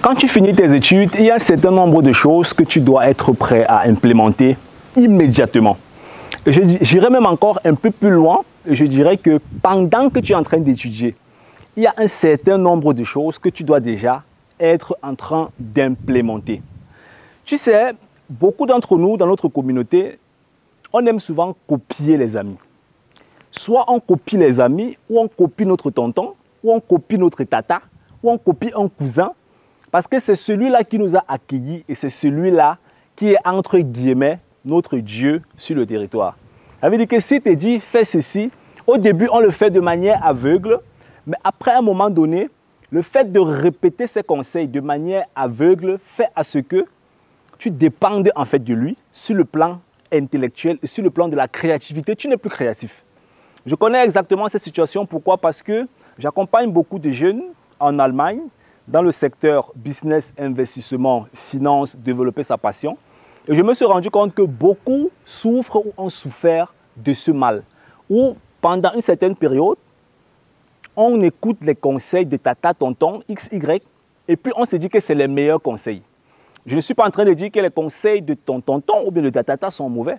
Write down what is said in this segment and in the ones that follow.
Quand tu finis tes études, il y a un certain nombre de choses que tu dois être prêt à implémenter immédiatement. J'irai même encore un peu plus loin, et je dirais que pendant que tu es en train d'étudier, il y a un certain nombre de choses que tu dois déjà être en train d'implémenter. Tu sais, beaucoup d'entre nous, dans notre communauté, on aime souvent copier les amis. Soit on copie les amis, ou on copie notre tonton, ou on copie notre tata, ou on copie un cousin, parce que c'est celui-là qui nous a accueillis et c'est celui-là qui est, entre guillemets, notre Dieu sur le territoire. Ça veut dire que si tu dis fais ceci, au début on le fait de manière aveugle, mais après un moment donné, le fait de répéter ces conseils de manière aveugle fait à ce que tu dépendes en fait de lui sur le plan intellectuel et sur le plan de la créativité. Tu n'es plus créatif. Je connais exactement cette situation. Pourquoi? Parce que j'accompagne beaucoup de jeunes en Allemagne dans le secteur business, investissement, finance, développer sa passion. Et je me suis rendu compte que beaucoup souffrent ou ont souffert de ce mal. Où pendant une certaine période, on écoute les conseils de tata, tonton, X, Y, et puis on se dit que c'est les meilleurs conseils. Je ne suis pas en train de dire que les conseils de ton tonton ou bien de ta tata sont mauvais.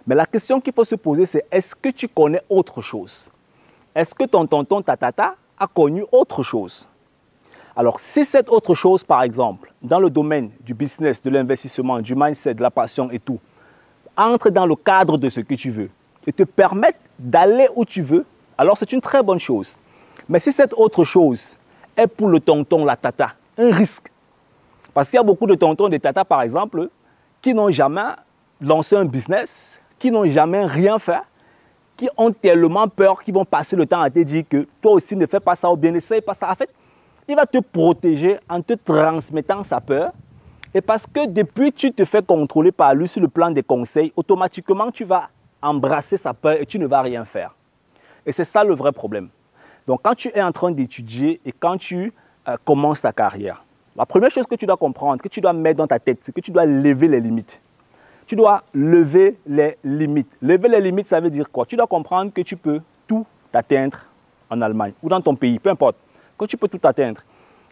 Mais la question qu'il faut se poser, c'est est-ce que tu connais autre chose? Est-ce que ton tonton, ta tata a connu autre chose? Alors, si cette autre chose, par exemple, dans le domaine du business, de l'investissement, du mindset, de la passion et tout, entre dans le cadre de ce que tu veux et te permettre d'aller où tu veux, alors c'est une très bonne chose. Mais si cette autre chose est pour le tonton, la tata, un risque. Parce qu'il y a beaucoup de tontons et de tatas, par exemple, qui n'ont jamais lancé un business, qui n'ont jamais rien fait, qui ont tellement peur qu'ils vont passer le temps à te dire que toi aussi ne fais pas ça ou bien n'essaye pas ça. En fait, il va te protéger en te transmettant sa peur. Et parce que depuis que tu te fais contrôler par lui sur le plan des conseils, automatiquement tu vas embrasser sa peur et tu ne vas rien faire. Et c'est ça le vrai problème. Donc quand tu es en train d'étudier et quand tu commences ta carrière, la première chose que tu dois comprendre, que tu dois mettre dans ta tête, c'est que tu dois lever les limites. Tu dois lever les limites. Lever les limites, ça veut dire quoi? Tu dois comprendre que tu peux tout atteindre en Allemagne ou dans ton pays, peu importe. Que tu peux tout atteindre.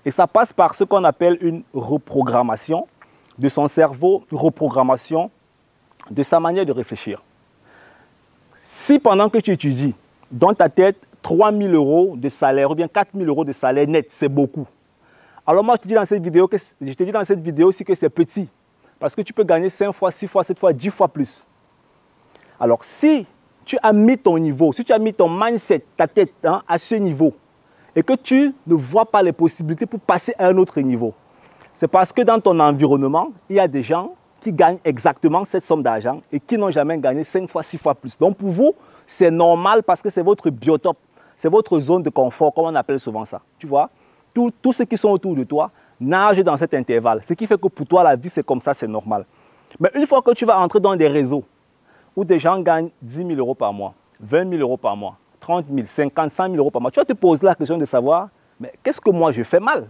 Et ça passe par ce qu'on appelle une reprogrammation de son cerveau, une reprogrammation de sa manière de réfléchir. Si pendant que tu étudies, dans ta tête, 3 000 € de salaire ou bien 4 000 € de salaire net, c'est beaucoup. Alors moi, je te dis dans cette vidéo aussi que c'est petit. Parce que tu peux gagner 5 fois, 6 fois, 7 fois, 10 fois plus. Alors si tu as mis ton niveau, si tu as mis ton mindset, ta tête à ce niveau, et que tu ne vois pas les possibilités pour passer à un autre niveau, c'est parce que dans ton environnement, il y a des gens qui gagnent exactement cette somme d'argent et qui n'ont jamais gagné 5 fois, 6 fois plus. Donc pour vous, c'est normal parce que c'est votre biotope, c'est votre zone de confort, comme on appelle souvent ça. Tu vois, tous ceux qui sont autour de toi nagent dans cet intervalle. Ce qui fait que pour toi, la vie, c'est comme ça, c'est normal. Mais une fois que tu vas entrer dans des réseaux où des gens gagnent 10 000 € par mois, 20 000 € par mois, 30 000, 50, 100 000 € par mois, tu vas te poser la question de savoir, mais qu'est-ce que moi je fais mal?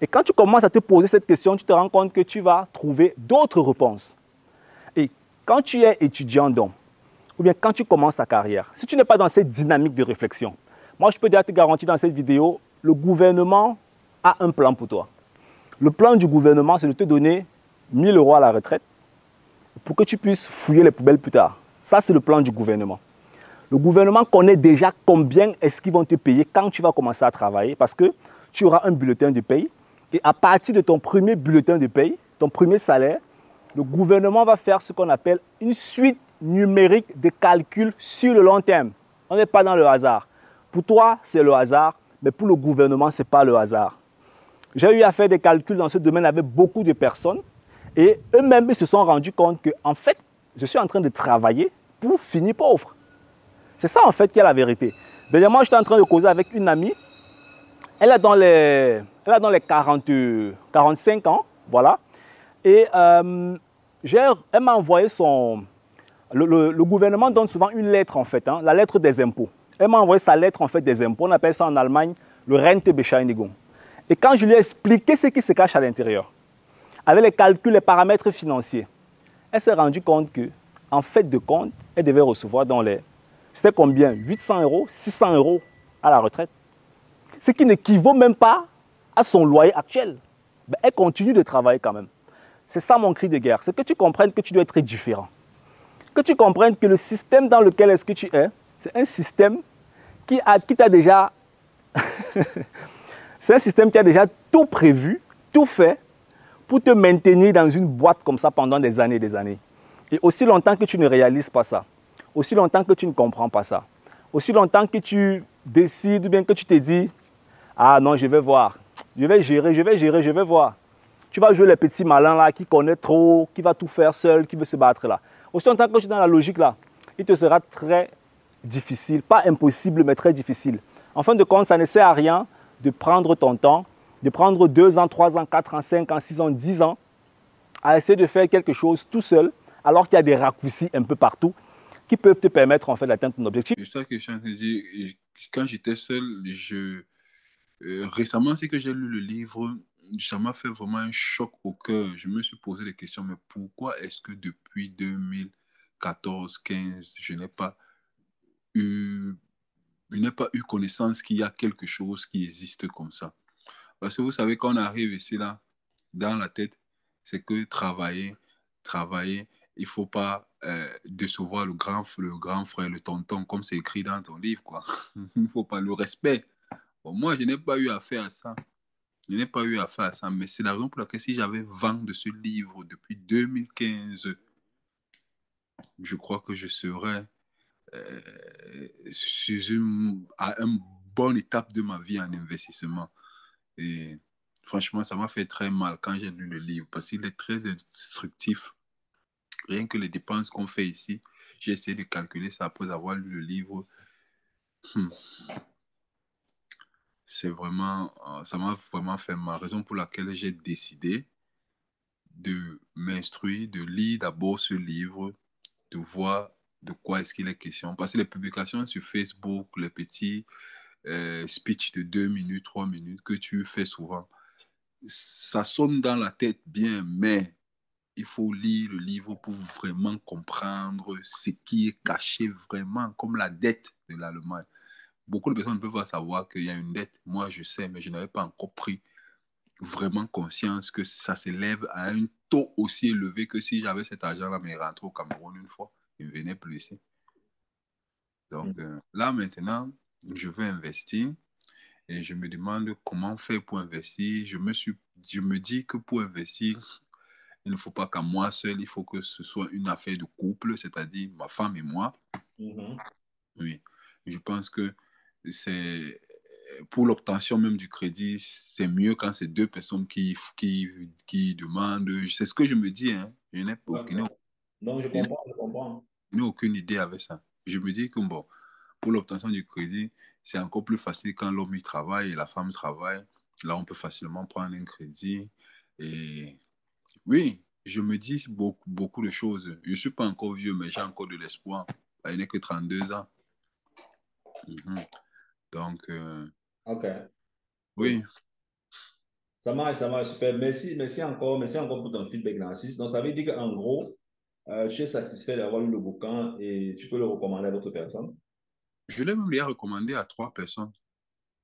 Et quand tu commences à te poser cette question, tu te rends compte que tu vas trouver d'autres réponses. Et quand tu es étudiant donc, ou bien quand tu commences ta carrière, si tu n'es pas dans cette dynamique de réflexion, moi je peux déjà te garantir dans cette vidéo, le gouvernement a un plan pour toi. Le plan du gouvernement, c'est de te donner 1 000 € à la retraite pour que tu puisses fouiller les poubelles plus tard. Ça, c'est le plan du gouvernement. Le gouvernement connaît déjà combien est-ce qu'ils vont te payer quand tu vas commencer à travailler parce que tu auras un bulletin de paye et à partir de ton premier bulletin de paye, ton premier salaire, le gouvernement va faire ce qu'on appelle une suite numérique de calculs sur le long terme. On n'est pas dans le hasard. Pour toi, c'est le hasard, mais pour le gouvernement, ce n'est pas le hasard. J'ai eu à faire des calculs dans ce domaine avec beaucoup de personnes et eux-mêmes se sont rendus compte que, en fait, je suis en train de travailler pour finir pauvre. C'est ça, en fait, qui est la vérité. Dernièrement, j'étais en train de causer avec une amie. Elle est dans les 45 ans, voilà. Et elle m'a envoyé son... Le gouvernement donne souvent une lettre, en fait, la lettre des impôts. Elle m'a envoyé sa lettre, en fait, des impôts. On appelle ça en Allemagne le Rentebescheinigung. Et quand je lui ai expliqué ce qui se cache à l'intérieur, avec les calculs, les paramètres financiers, elle s'est rendue compte que, en fait de compte, elle devait recevoir dans les... C'était combien? 800 €, 600 € à la retraite. Ce qui n'équivaut même pas à son loyer actuel, ben, elle continue de travailler quand même. C'est ça mon cri de guerre, c'est que tu comprennes que tu dois être différent. Que tu comprennes que le système dans lequel est-ce que tu es, c'est un système qui t'a déjà... c'est un système qui a déjà tout prévu, tout fait pour te maintenir dans une boîte comme ça pendant des années et des années. Et aussi longtemps que tu ne réalises pas ça, aussi longtemps que tu ne comprends pas ça, aussi longtemps que tu décides ou bien que tu te dis, ah non, je vais voir, je vais gérer, je vais voir. Tu vas jouer les petits malins là qui connaît trop, qui va tout faire seul, qui veut se battre là. Aussi longtemps que tu es dans la logique là, il te sera très difficile, pas impossible, mais très difficile. En fin de compte, ça ne sert à rien de prendre ton temps, de prendre 2 ans, 3 ans, 4 ans, 5 ans, 6 ans, 10 ans à essayer de faire quelque chose tout seul, alors qu'il y a des raccourcis un peu partout qui peuvent te permettre en fait d'atteindre ton objectif. C'est ça que je suis en train de dire. Quand j'étais seul, récemment, c'est que j'ai lu le livre, ça m'a fait vraiment un choc au cœur. Je me suis posé des questions, mais pourquoi est-ce que depuis 2014-15, eu, je n'ai pas eu connaissance qu'il y a quelque chose qui existe comme ça? Parce que vous savez, quand on arrive ici, là, dans la tête, c'est que travailler, il ne faut pas décevoir le grand frère, le tonton, comme c'est écrit dans ton livre, quoi. Il ne faut pas le respect. Bon, moi, je n'ai pas eu affaire à ça. Je n'ai pas eu affaire à ça, mais c'est la raison pour laquelle si j'avais vent de ce livre depuis 2015, je crois que je serais à une bonne étape de ma vie en investissement. Et franchement, ça m'a fait très mal quand j'ai lu le livre parce qu'il est très instructif. Rien que les dépenses qu'on fait ici, j'ai essayé de calculer ça après avoir lu le livre. Hmm, ça m'a vraiment fait mal. Raison pour laquelle j'ai décidé de m'instruire, de lire d'abord ce livre, de voir de quoi est-ce qu'il est question. Parce que les publications sur Facebook, les petits speeches de 2 minutes, 3 minutes que tu fais souvent, ça sonne dans la tête bien, mais il faut lire le livre pour vraiment comprendre ce qui est caché vraiment, comme la dette de l'Allemagne. Beaucoup de personnes ne peuvent pas savoir qu'il y a une dette. Moi, je sais, mais je n'avais pas encore pris vraiment conscience que ça s'élève à un taux aussi élevé que si j'avais cet argent-là, mais rentré au Cameroun une fois, il ne venait plus ici. Donc là, maintenant, je veux investir et je me demande comment faire pour investir. Je me dis que pour investir, il ne faut pas qu'à moi seul, il faut que ce soit une affaire de couple, c'est-à-dire ma femme et moi. Mhm. Oui, je pense que c'est pour l'obtention même du crédit, c'est mieux quand c'est deux personnes qui demandent. C'est ce que je me dis, hein. Ok. Donc, je Je comprends, je comprends. n'ai aucune idée avec ça. Je me dis que bon, pour l'obtention du crédit, c'est encore plus facile quand l'homme y travaille et la femme travaille. Là, on peut facilement prendre un crédit. Et oui, je me dis beaucoup de choses. Je ne suis pas encore vieux, mais j'ai encore de l'espoir. Il n'est que 32 ans. Mhm. Donc, Ok, cool. oui, Ça marche, super. Merci encore pour ton feedback, Narcisse. Donc, ça veut dire qu'en gros, tu es satisfait d'avoir lu le bouquin et tu peux le recommander à d'autres personnes. je l'ai même déjà recommandé à 3 personnes.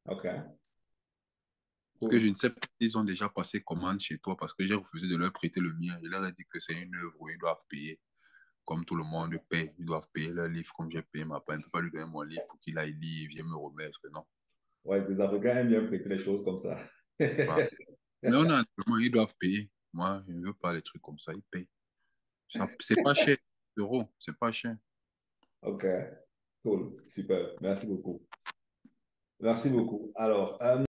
Ok, Parce que cool. je ne sais pas s'ils ont déjà passé commande chez toi parce que j'ai refusé de leur prêter le mien. Je leur ai dit que c'est une œuvre où ils doivent payer comme tout le monde paye. Ils doivent payer leur livre comme j'ai payé ma part. Je ne peux pas lui donner mon livre pour qu'il aille lire et vienne me remettre. Non. Ouais, les Africains aiment bien prêter les choses comme ça. Voilà. Mais on a un moment, ils doivent payer. Moi, je ne veux pas les trucs comme ça. Ils payent. Ça, c'est pas cher. Euros, c'est pas cher. Ok, cool, super. Merci beaucoup. Merci beaucoup. Alors,